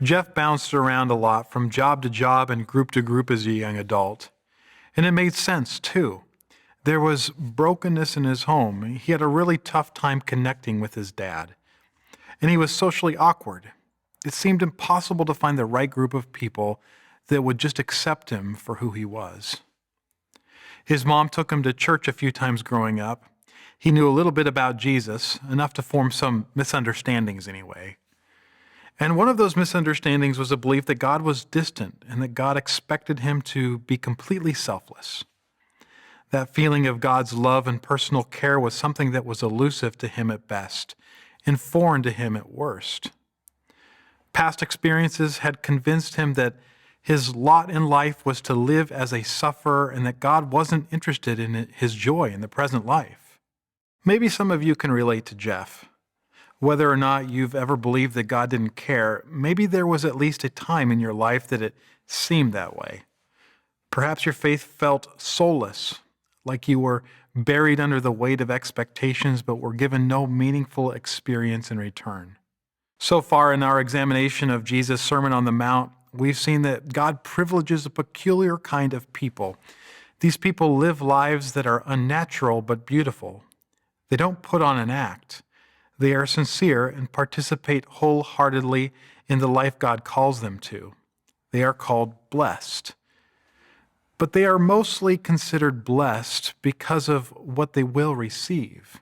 Jeff bounced around a lot from job to job and group to group as a young adult. And it made sense, too. There was brokenness in his home. He had a really tough time connecting with his dad. And he was socially awkward. It seemed impossible to find the right group of people that would just accept him for who he was. His mom took him to church a few times growing up. He knew a little bit about Jesus, enough to form some misunderstandings anyway. And one of those misunderstandings was a belief that God was distant and that God expected him to be completely selfless. That feeling of God's love and personal care was something that was elusive to him at best and foreign to him at worst. Past experiences had convinced him that his lot in life was to live as a sufferer and that God wasn't interested in his joy in the present life. Maybe some of you can relate to Jeff. Whether or not you've ever believed that God didn't care, maybe there was at least a time in your life that it seemed that way. Perhaps your faith felt soulless, like you were buried under the weight of expectations but were given no meaningful experience in return. So far in our examination of Jesus' Sermon on the Mount, we've seen that God privileges a peculiar kind of people. These people live lives that are unnatural but beautiful. They don't put on an act. They are sincere and participate wholeheartedly in the life God calls them to. They are called blessed. But they are mostly considered blessed because of what they will receive.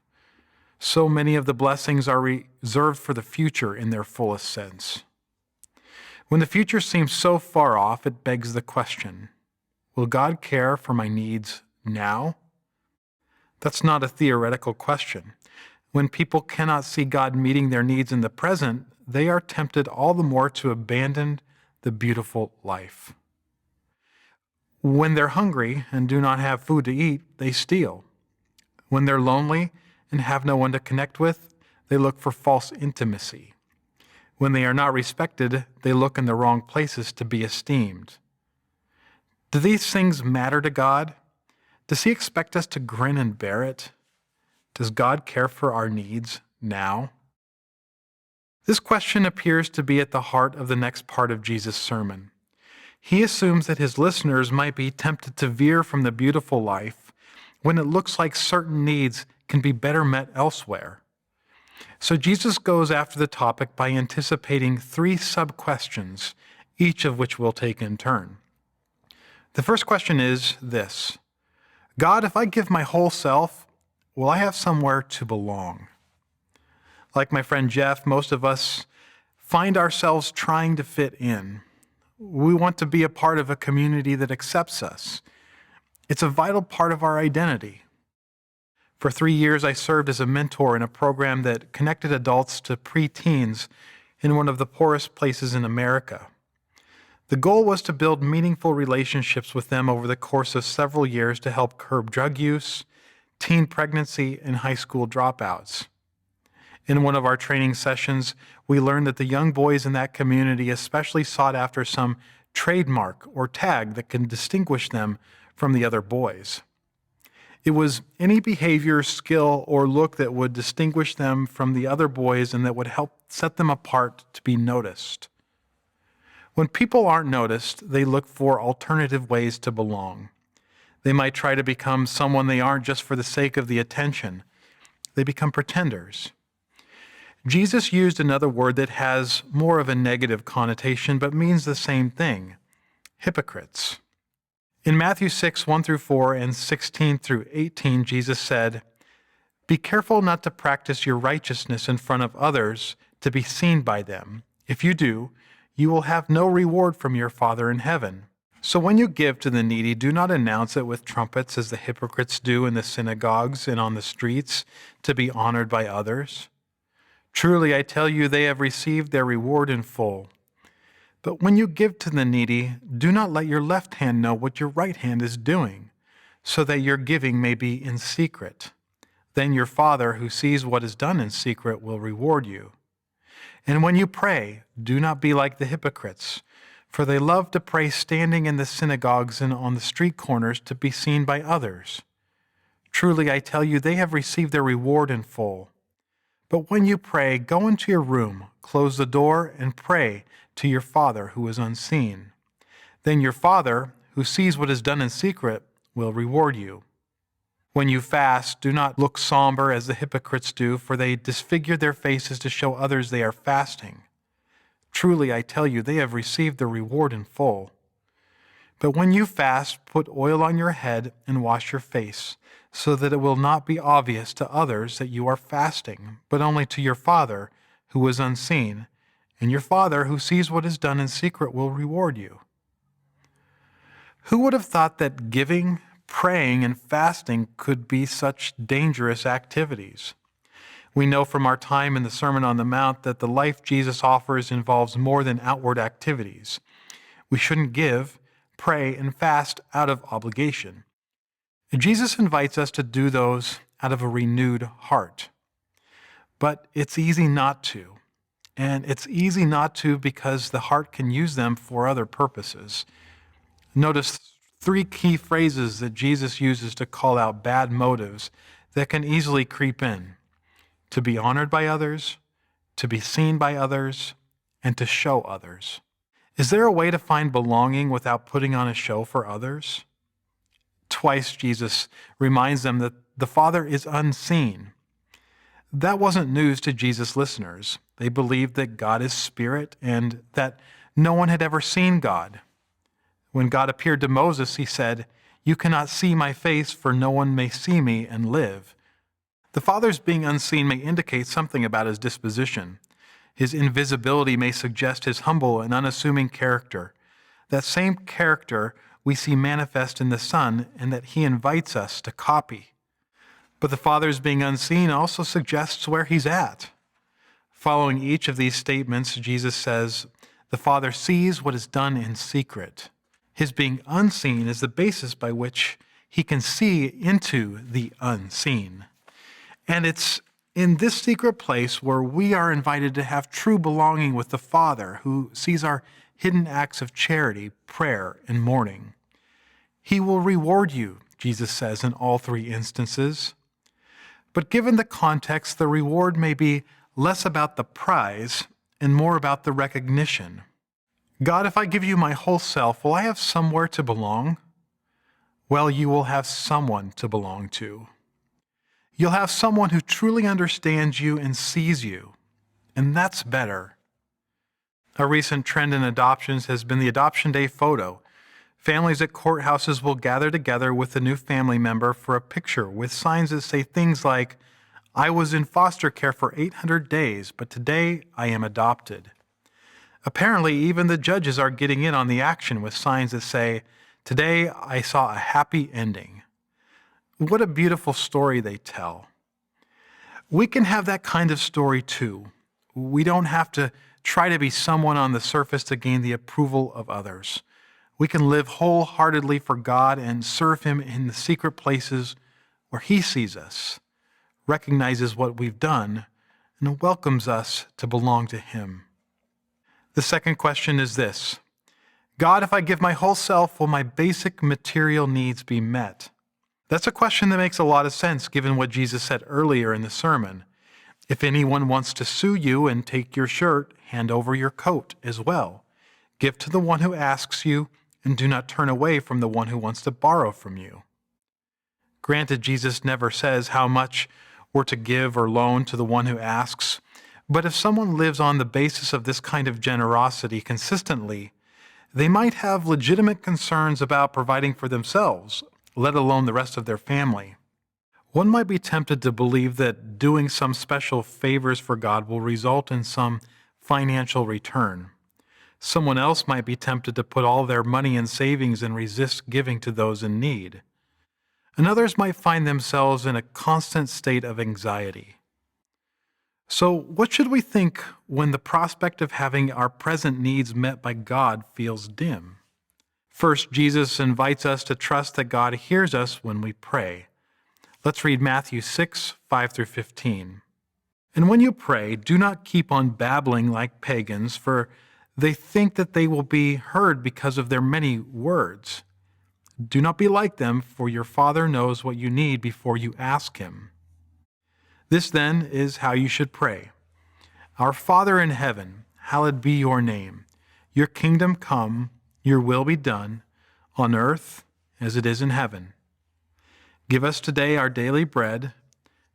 So many of the blessings are reserved for the future in their fullest sense. When the future seems so far off, it begs the question, will God care for my needs now? That's not a theoretical question. When people cannot see God meeting their needs in the present, they are tempted all the more to abandon the beautiful life. When they're hungry and do not have food to eat, they steal. When they're lonely and have no one to connect with, they look for false intimacy. When they are not respected, they look in the wrong places to be esteemed. Do these things matter to God? Does He expect us to grin and bear it? Does God care for our needs now? This question appears to be at the heart of the next part of Jesus' sermon. He assumes that his listeners might be tempted to veer from the beautiful life when it looks like certain needs can be better met elsewhere. So Jesus goes after the topic by anticipating 3 sub-questions, each of which we'll take in turn. The first question is this: God, if I give my whole self, will I have somewhere to belong? Like my friend Jeff, most of us find ourselves trying to fit in. We want to be a part of a community that accepts us. It's a vital part of our identity. For 3 years, I served as a mentor in a program that connected adults to preteens in one of the poorest places in America. The goal was to build meaningful relationships with them over the course of several years to help curb drug use, teen pregnancy, and high school dropouts. In one of our training sessions, we learned that the young boys in that community especially sought after some trademark or tag that can distinguish them from the other boys. It was any behavior, skill, or look that would distinguish them from the other boys and that would help set them apart to be noticed. When people aren't noticed, they look for alternative ways to belong. They might try to become someone they aren't just for the sake of the attention. They become pretenders. Jesus used another word that has more of a negative connotation but means the same thing: hypocrites. In Matthew 6, 1-4 and 16-18, Jesus said, "Be careful not to practice your righteousness in front of others to be seen by them. If you do, you will have no reward from your Father in heaven. So when you give to the needy, do not announce it with trumpets as the hypocrites do in the synagogues and on the streets to be honored by others. Truly, I tell you, they have received their reward in full. But when you give to the needy, do not let your left hand know what your right hand is doing, so that your giving may be in secret. Then your Father, who sees what is done in secret, will reward you. And when you pray, do not be like the hypocrites, for they love to pray standing in the synagogues and on the street corners to be seen by others. Truly, I tell you, they have received their reward in full. But when you pray, go into your room, close the door, and pray to your Father who is unseen. Then your Father, who sees what is done in secret, will reward you. When you fast, do not look somber as the hypocrites do, for they disfigure their faces to show others they are fasting. Truly, I tell you, they have received their reward in full. But when you fast, put oil on your head and wash your face, so that it will not be obvious to others that you are fasting, but only to your Father who is unseen, and your Father who sees what is done in secret will reward you. Who would have thought that giving, praying, and fasting could be such dangerous activities? We know from our time in the Sermon on the Mount that the life Jesus offers involves more than outward activities. We shouldn't give, pray, and fast out of obligation. Jesus invites us to do those out of a renewed heart. But it's easy not to. And it's easy not to because the heart can use them for other purposes. Notice 3 key phrases that Jesus uses to call out bad motives that can easily creep in: to be honored by others, to be seen by others, and to show others. Is there a way to find belonging without putting on a show for others? Twice Jesus reminds them that the Father is unseen. That wasn't news to Jesus' listeners. They believed that God is spirit and that no one had ever seen God. When God appeared to Moses, he said, "You cannot see my face, for no one may see me and live." The Father's being unseen may indicate something about his disposition. His invisibility may suggest his humble and unassuming character. That same character we see manifest in the Son, and that he invites us to copy. But the Father's being unseen also suggests where he's at. Following each of these statements, Jesus says, the Father sees what is done in secret. His being unseen is the basis by which he can see into the unseen. And it's in this secret place where we are invited to have true belonging with the Father, who sees our hidden acts of charity, prayer, and mourning. He will reward you, Jesus says in all 3 instances. But given the context, the reward may be less about the prize and more about the recognition. God, if I give you my whole self, will I have somewhere to belong? Well, you will have someone to belong to. You'll have someone who truly understands you and sees you, and that's better. A recent trend in adoptions has been the Adoption Day photo. Families at courthouses will gather together with a new family member for a picture with signs that say things like, "I was in foster care for 800 days, but today I am adopted." Apparently, even the judges are getting in on the action with signs that say, "Today I saw a happy ending." What a beautiful story they tell. We can have that kind of story too. We don't have to try to be someone on the surface to gain the approval of others. We can live wholeheartedly for God and serve him in the secret places where he sees us, recognizes what we've done, and welcomes us to belong to him. The second question is this: God, if I give my whole self, will my basic material needs be met? That's a question that makes a lot of sense given what Jesus said earlier in the sermon. If anyone wants to sue you and take your shirt, hand over your coat as well. Give to the one who asks you, and do not turn away from the one who wants to borrow from you. Granted, Jesus never says how much we're to give or loan to the one who asks, but if someone lives on the basis of this kind of generosity consistently, they might have legitimate concerns about providing for themselves, let alone the rest of their family. One might be tempted to believe that doing some special favors for God will result in some financial return. Someone else might be tempted to put all their money in savings and resist giving to those in need. And others might find themselves in a constant state of anxiety. So, what should we think when the prospect of having our present needs met by God feels dim? First, Jesus invites us to trust that God hears us when we pray. Let's read Matthew 6, 5-15. "And when you pray, do not keep on babbling like pagans, for they think that they will be heard because of their many words. Do not be like them, for your Father knows what you need before you ask him." This then is how you should pray. Our Father in heaven, hallowed be your name. Your kingdom come, your will be done, on earth as it is in heaven. Give us today our daily bread,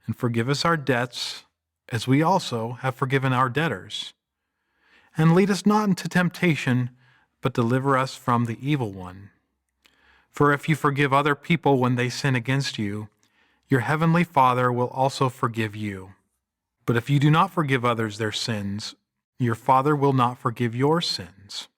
and forgive us our debts, as we also have forgiven our debtors. And lead us not into temptation, but deliver us from the evil one. For if you forgive other people when they sin against you, your heavenly Father will also forgive you. But if you do not forgive others their sins, your Father will not forgive your sins.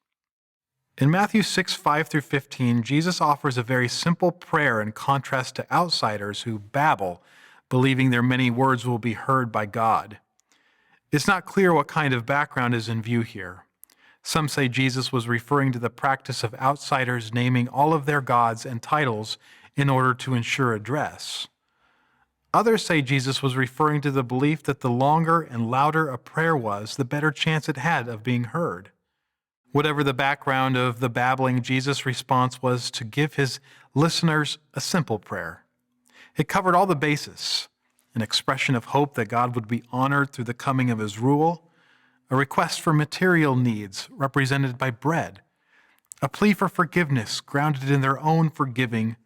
In Matthew 6:5-15, Jesus offers a very simple prayer in contrast to outsiders who babble, believing their many words will be heard by God. It's not clear what kind of background is in view here. Some say Jesus was referring to the practice of outsiders naming all of their gods and titles in order to ensure address. Others say Jesus was referring to the belief that the longer and louder a prayer was, the better chance it had of being heard. Whatever the background of the babbling, Jesus' response was to give his listeners a simple prayer. It covered all the bases: an expression of hope that God would be honored through the coming of his rule, a request for material needs represented by bread, a plea for forgiveness grounded in their own forgiving,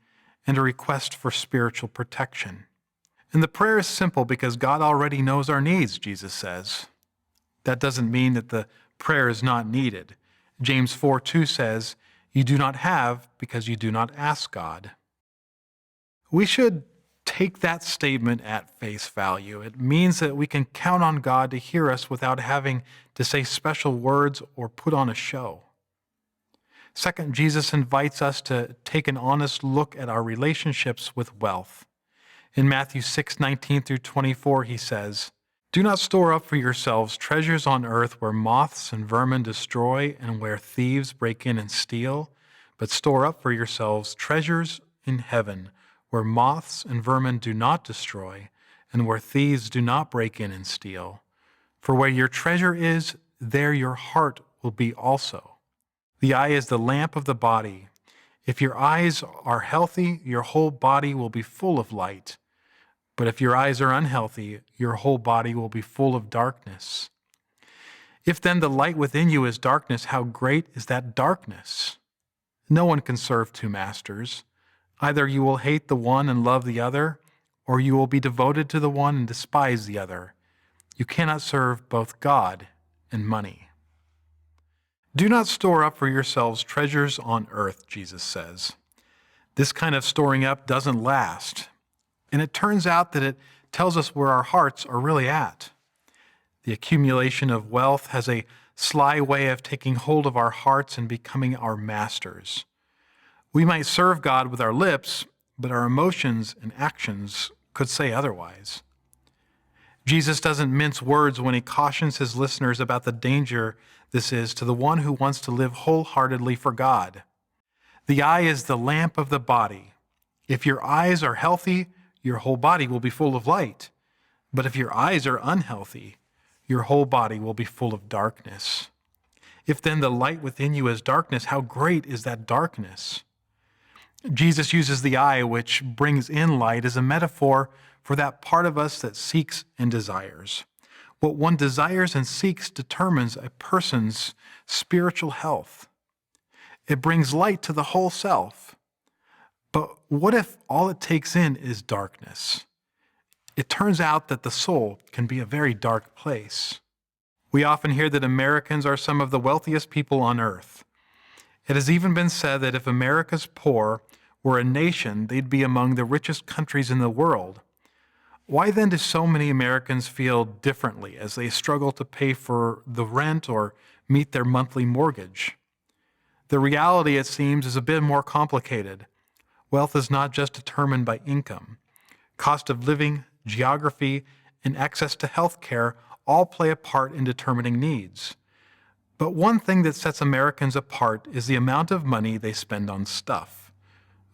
and a request for spiritual protection. And the prayer is simple because God already knows our needs, Jesus says. That doesn't mean that the prayer is not needed. James 4:2 says, "You do not have because you do not ask God." We should take that statement at face value. It means that we can count on God to hear us without having to say special words or put on a show. Second, Jesus invites us to take an honest look at our relationships with wealth. In Matthew 6:19-24, he says, "Do not store up for yourselves treasures on earth where moths and vermin destroy and where thieves break in and steal, but store up for yourselves treasures in heaven where moths and vermin do not destroy and where thieves do not break in and steal. For where your treasure is, there your heart will be also. The eye is the lamp of the body. If your eyes are healthy, your whole body will be full of light. But if your eyes are unhealthy, your whole body will be full of darkness. If then the light within you is darkness, how great is that darkness? No one can serve two masters. Either you will hate the one and love the other, or you will be devoted to the one and despise the other. You cannot serve both God and money." Do not store up for yourselves treasures on earth, Jesus says. This kind of storing up doesn't last. And it turns out that it tells us where our hearts are really at. The accumulation of wealth has a sly way of taking hold of our hearts and becoming our masters. We might serve God with our lips, but our emotions and actions could say otherwise. Jesus doesn't mince words when he cautions his listeners about the danger this is to the one who wants to live wholeheartedly for God. The eye is the lamp of the body. If your eyes are healthy, your whole body will be full of light. But if your eyes are unhealthy, your whole body will be full of darkness. If then the light within you is darkness, how great is that darkness? Jesus uses the eye, which brings in light, as a metaphor for that part of us that seeks and desires. What one desires and seeks determines a person's spiritual health. It brings light to the whole self. But what if all it takes in is darkness? It turns out that the soul can be a very dark place. We often hear that Americans are some of the wealthiest people on earth. It has even been said that if America's poor were a nation, they'd be among the richest countries in the world. Why then do so many Americans feel differently as they struggle to pay for the rent or meet their monthly mortgage? The reality, it seems, is a bit more complicated. Wealth is not just determined by income. Cost of living, geography, and access to health care all play a part in determining needs. But one thing that sets Americans apart is the amount of money they spend on stuff.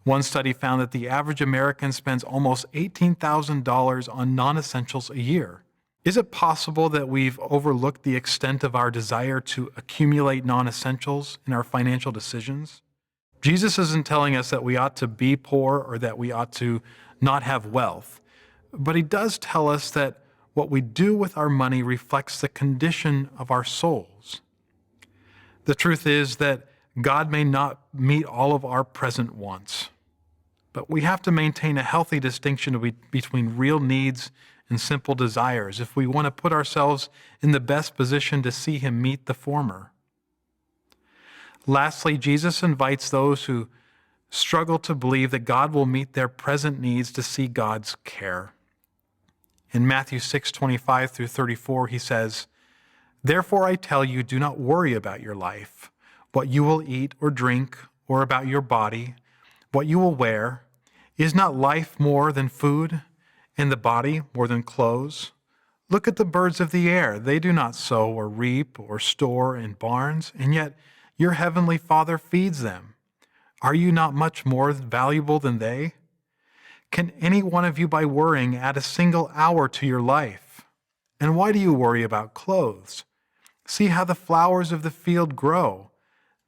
One study found that the average American spends almost $18,000 on non-essentials a year. Is it possible that we've overlooked the extent of our desire to accumulate non-essentials in our financial decisions? Jesus isn't telling us that we ought to be poor or that we ought to not have wealth, but he does tell us that what we do with our money reflects the condition of our souls. The truth is that God may not meet all of our present wants, but we have to maintain a healthy distinction between real needs and simple desires if we want to put ourselves in the best position to see Him meet the former. Lastly, Jesus invites those who struggle to believe that God will meet their present needs to see God's care. In Matthew 6:25 through 34, He says, "Therefore I tell you, do not worry about your life, what you will eat or drink, or about your body, what you will wear. Is not life more than food, and the body more than clothes? Look at the birds of the air. They do not sow or reap or store in barns, and yet your heavenly Father feeds them. Are you not much more valuable than they? Can any one of you by worrying add a single hour to your life? And why do you worry about clothes? See how the flowers of the field grow.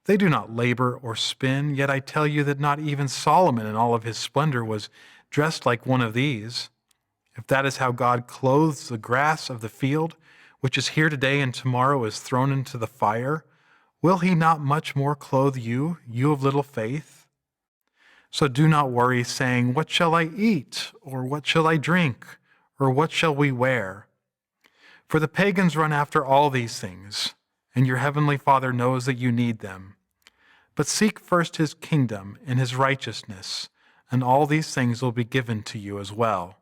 They do not labor or spin, yet I tell you that not even Solomon in all of his splendor was dressed like one of these. If that is how God clothes the grass of the field, which is here today and tomorrow is thrown into the fire, will He not much more clothe you, you of little faith? So do not worry, saying, what shall I eat? Or what shall I drink? Or what shall we wear? For the pagans run after all these things, and your heavenly Father knows that you need them. But seek first His kingdom and His righteousness, and all these things will be given to you as well.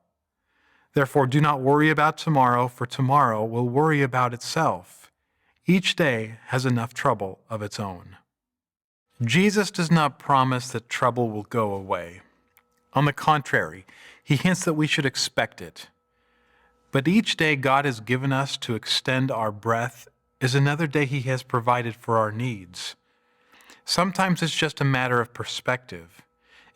Therefore do not worry about tomorrow, for tomorrow will worry about itself. Each day has enough trouble of its own." Jesus does not promise that trouble will go away. On the contrary, He hints that we should expect it. But each day God has given us to extend our breath is another day He has provided for our needs. Sometimes it's just a matter of perspective.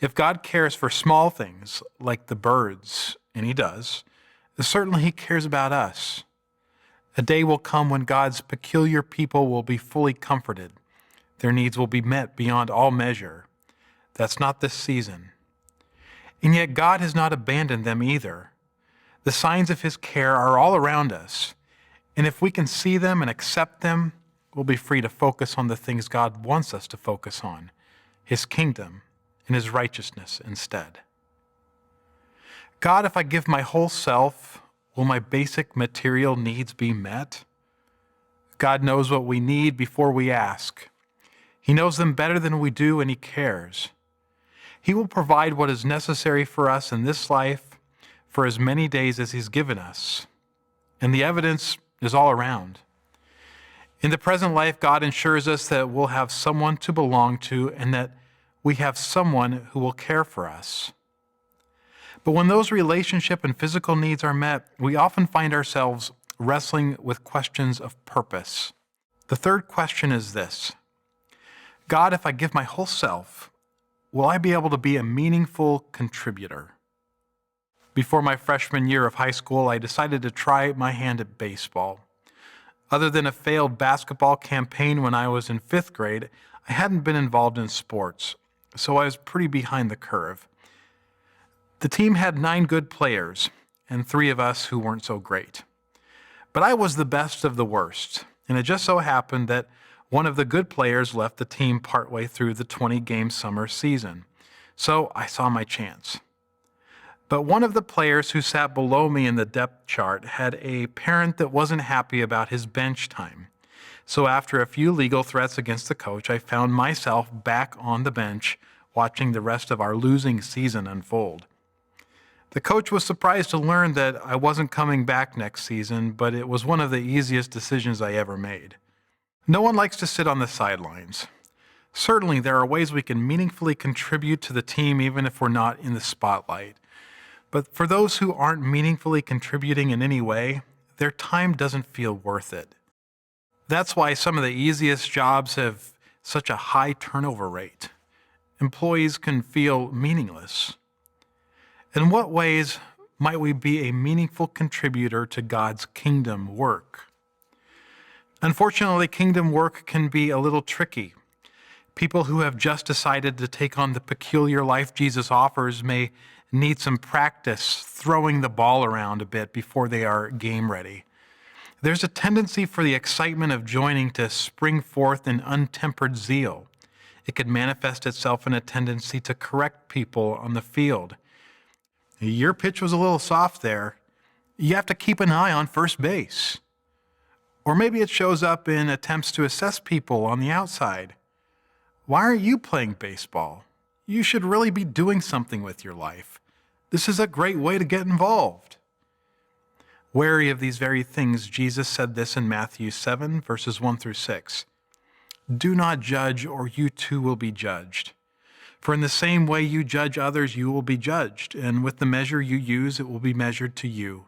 If God cares for small things like the birds, and He does, certainly He cares about us. A day will come when God's peculiar people will be fully comforted. Their needs will be met beyond all measure. That's not this season. And yet God has not abandoned them either. The signs of His care are all around us. And if we can see them and accept them, we'll be free to focus on the things God wants us to focus on, His kingdom and His righteousness instead. God, if I give my whole self, will my basic material needs be met? God knows what we need before we ask. He knows them better than we do, and He cares. He will provide what is necessary for us in this life for as many days as He's given us. And the evidence is all around. In the present life, God ensures us that we'll have someone to belong to and that we have someone who will care for us. But when those relationship and physical needs are met, we often find ourselves wrestling with questions of purpose. The third question is this: God, if I give my whole self, will I be able to be a meaningful contributor? Before my freshman year of high school, I decided to try my hand at baseball. Other than a failed basketball campaign when I was in 5th grade, I hadn't been involved in sports, so I was pretty behind the curve. The team had 9 good players, and 3 of us who weren't so great. But I was the best of the worst, and it just so happened that one of the good players left the team partway through the 20-game summer season, so I saw my chance. But one of the players who sat below me in the depth chart had a parent that wasn't happy about his bench time. So after a few legal threats against the coach, I found myself back on the bench watching the rest of our losing season unfold. The coach was surprised to learn that I wasn't coming back next season, but it was one of the easiest decisions I ever made. No one likes to sit on the sidelines. Certainly, there are ways we can meaningfully contribute to the team even if we're not in the spotlight. But for those who aren't meaningfully contributing in any way, their time doesn't feel worth it. That's why some of the easiest jobs have such a high turnover rate. Employees can feel meaningless. In what ways might we be a meaningful contributor to God's kingdom work? Unfortunately, kingdom work can be a little tricky. People who have just decided to take on the peculiar life Jesus offers may need some practice throwing the ball around a bit before they are game ready. There's a tendency for the excitement of joining to spring forth in untempered zeal. It could manifest itself in a tendency to correct people on the field. Your pitch was a little soft there. You have to keep an eye on first base. Or maybe it shows up in attempts to assess people on the outside. Why aren't you playing baseball? You should really be doing something with your life. This is a great way to get involved. Wary of these very things, Jesus said this in Matthew 7, verses 1 through 6. Do not judge, or you too will be judged. For in the same way you judge others, you will be judged, and with the measure you use, it will be measured to you.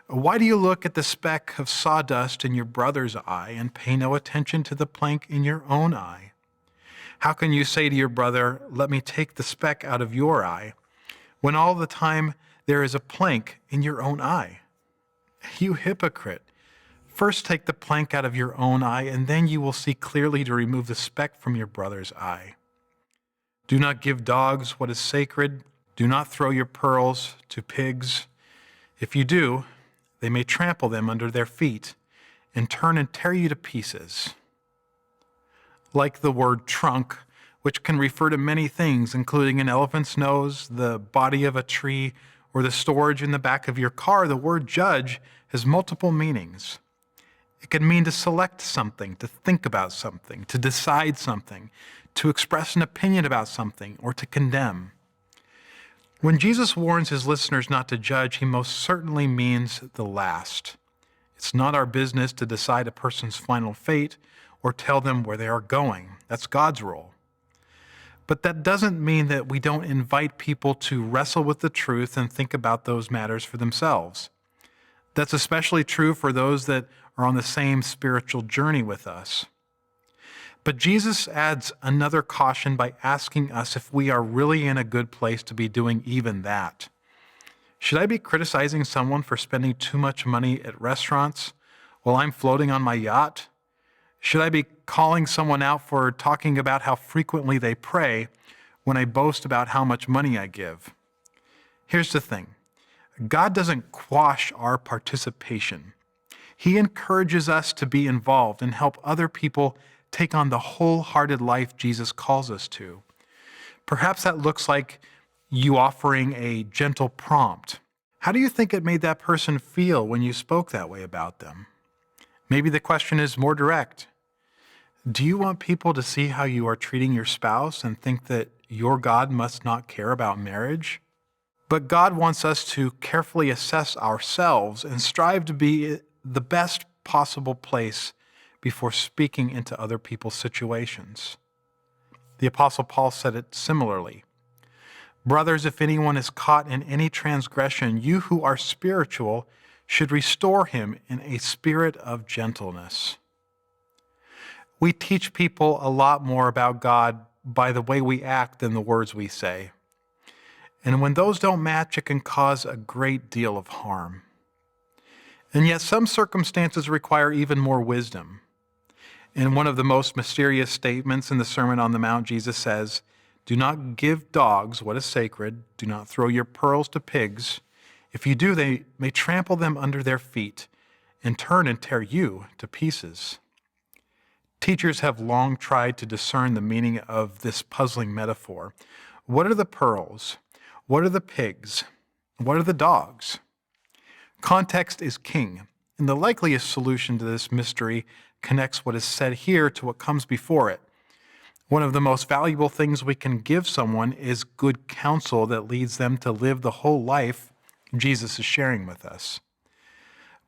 Why do you look at the speck of sawdust in your brother's eye and pay no attention to the plank in your own eye? How can you say to your brother, let me take the speck out of your eye, when all the time there is a plank in your own eye? You hypocrite! First take the plank out of your own eye, and then you will see clearly to remove the speck from your brother's eye. Do not give dogs what is sacred. Do not throw your pearls to pigs. If you do, they may trample them under their feet and turn and tear you to pieces. Like the word trunk, which can refer to many things, including an elephant's nose, the body of a tree, or the storage in the back of your car, the word judge has multiple meanings. It can mean to select something, to think about something, to decide something, to express an opinion about something, or to condemn. When Jesus warns his listeners not to judge, he most certainly means the last. It's not our business to decide a person's final fate or tell them where they are going. That's God's role. But that doesn't mean that we don't invite people to wrestle with the truth and think about those matters for themselves. That's especially true for those that are on the same spiritual journey with us. But Jesus adds another caution by asking us if we are really in a good place to be doing even that. Should I be criticizing someone for spending too much money at restaurants while I'm floating on my yacht? Should I be calling someone out for talking about how frequently they pray when I boast about how much money I give? Here's the thing. God doesn't quash our participation. He encourages us to be involved and help other people take on the wholehearted life Jesus calls us to. Perhaps that looks like you offering a gentle prompt. How do you think it made that person feel when you spoke that way about them? Maybe the question is more direct. Do you want people to see how you are treating your spouse and think that your God must not care about marriage? But God wants us to carefully assess ourselves and strive to be the best possible place before speaking into other people's situations. The Apostle Paul said it similarly. Brothers, if anyone is caught in any transgression, you who are spiritual should restore him in a spirit of gentleness. We teach people a lot more about God by the way we act than the words we say. And when those don't match, it can cause a great deal of harm. And yet some circumstances require even more wisdom. In one of the most mysterious statements in the Sermon on the Mount, Jesus says, do not give dogs what is sacred. Do not throw your pearls to pigs. If you do, they may trample them under their feet and turn and tear you to pieces. Teachers have long tried to discern the meaning of this puzzling metaphor. What are the pearls? What are the pigs? What are the dogs? Context is king, and the likeliest solution to this mystery connects what is said here to what comes before it. One of the most valuable things we can give someone is good counsel that leads them to live the whole life Jesus is sharing with us.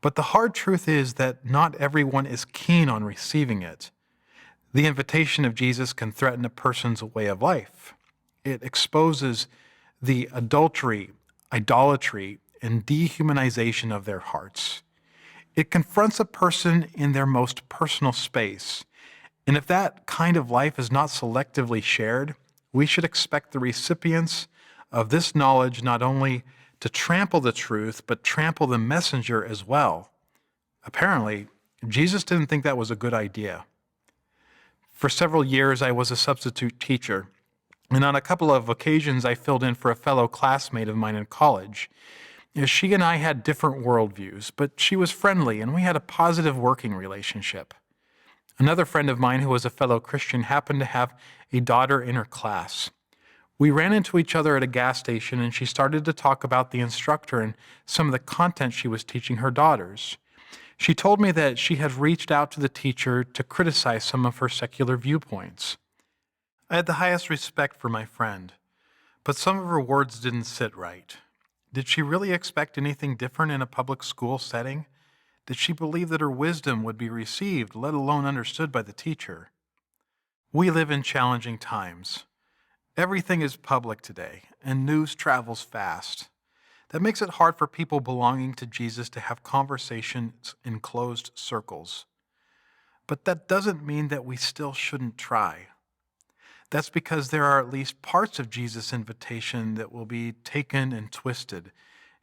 But the hard truth is that not everyone is keen on receiving it. The invitation of Jesus can threaten a person's way of life. It exposes the adultery, idolatry, and dehumanization of their hearts. It confronts a person in their most personal space. And if that kind of life is not selectively shared, we should expect the recipients of this knowledge not only to trample the truth, but trample the messenger as well. Apparently, Jesus didn't think that was a good idea. For several years, I was a substitute teacher, And on a couple of occasions, I filled in for a fellow classmate of mine in college. She and I had different worldviews, but she was friendly and we had a positive working relationship. Another friend of mine who was a fellow Christian happened to have a daughter in her class. We ran into each other at a gas station and she started to talk about the instructor and some of the content she was teaching her daughters. She told me that she had reached out to the teacher to criticize some of her secular viewpoints. I had the highest respect for my friend, but some of her words didn't sit right. Did she really expect anything different in a public school setting? Did she believe that her wisdom would be received, let alone understood by the teacher? We live in challenging times. Everything is public today, and news travels fast. That makes it hard for people belonging to Jesus to have conversations in closed circles. But that doesn't mean that we still shouldn't try. That's because there are at least parts of Jesus' invitation that will be taken and twisted,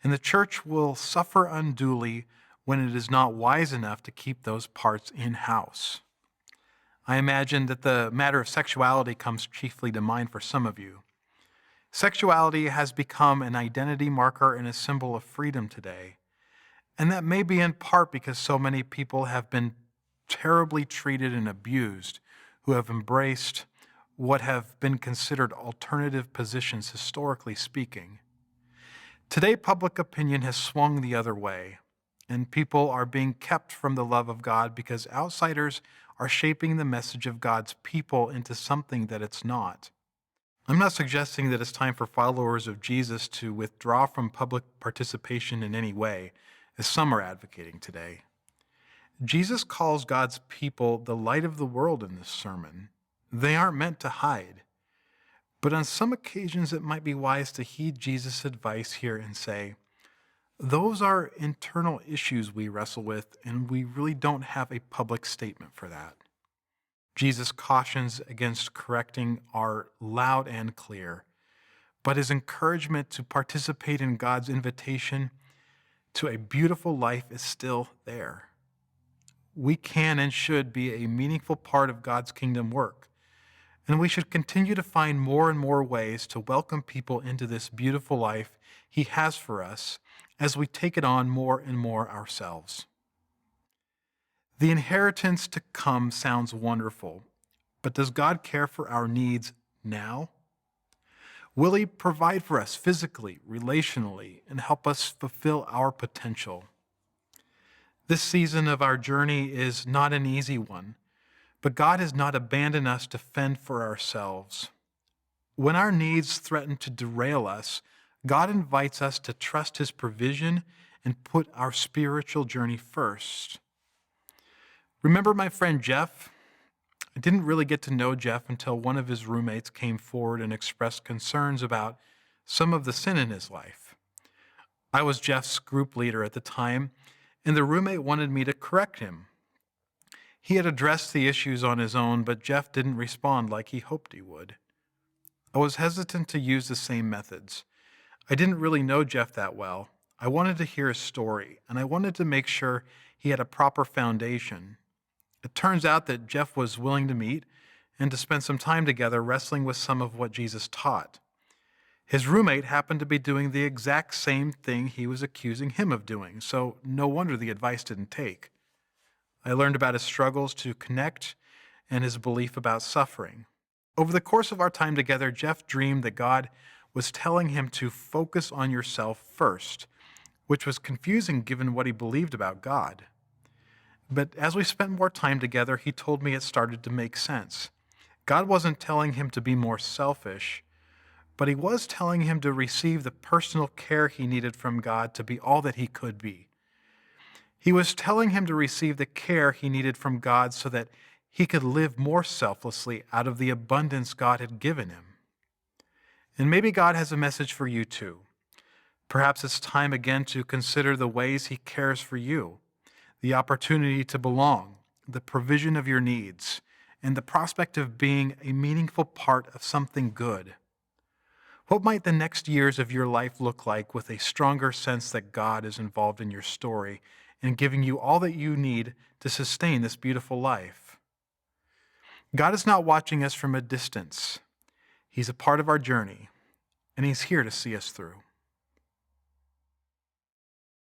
and the church will suffer unduly when it is not wise enough to keep those parts in-house. I imagine that the matter of sexuality comes chiefly to mind for some of you. Sexuality has become an identity marker and a symbol of freedom today, and that may be in part because so many people have been terribly treated and abused who have embraced what have been considered alternative positions, historically speaking. Today, public opinion has swung the other way, and people are being kept from the love of God because outsiders are shaping the message of God's people into something that it's not. I'm not suggesting that it's time for followers of Jesus to withdraw from public participation in any way, as some are advocating today. Jesus calls God's people the light of the world in this sermon. They aren't meant to hide. But on some occasions, it might be wise to heed Jesus' advice here and say, those are internal issues we wrestle with, and we really don't have a public statement for that. Jesus' cautions against correcting are loud and clear, but his encouragement to participate in God's invitation to a beautiful life is still there. We can and should be a meaningful part of God's kingdom work, and we should continue to find more and more ways to welcome people into this beautiful life he has for us as we take it on more and more ourselves. The inheritance to come sounds wonderful, but does God care for our needs now? Will he provide for us physically, relationally, and help us fulfill our potential? This season of our journey is not an easy one, but God has not abandoned us to fend for ourselves. When our needs threaten to derail us, God invites us to trust his provision and put our spiritual journey first. Remember my friend Jeff? I didn't really get to know Jeff until one of his roommates came forward and expressed concerns about some of the sin in his life. I was Jeff's group leader at the time, and the roommate wanted me to correct him. He had addressed the issues on his own, but Jeff didn't respond like he hoped he would. I was hesitant to use the same methods. I didn't really know Jeff that well. I wanted to hear his story, and I wanted to make sure he had a proper foundation. It turns out that Jeff was willing to meet and to spend some time together wrestling with some of what Jesus taught. His roommate happened to be doing the exact same thing he was accusing him of doing, so no wonder the advice didn't take. I learned about his struggles to connect and his belief about suffering. Over the course of our time together, Jeff dreamed that God was telling him to focus on yourself first, which was confusing given what he believed about God. But as we spent more time together, he told me it started to make sense. God wasn't telling him to be more selfish, but he was telling him to receive the personal care he needed from God to be all that he could be. He was telling him to receive the care he needed from God so that he could live more selflessly out of the abundance God had given him. And maybe God has a message for you too. Perhaps it's time again to consider the ways he cares for you, the opportunity to belong, the provision of your needs, and the prospect of being a meaningful part of something good. What might the next years of your life look like with a stronger sense that God is involved in your story and giving you all that you need to sustain this beautiful life? God is not watching us from a distance. He's a part of our journey, and He's here to see us through.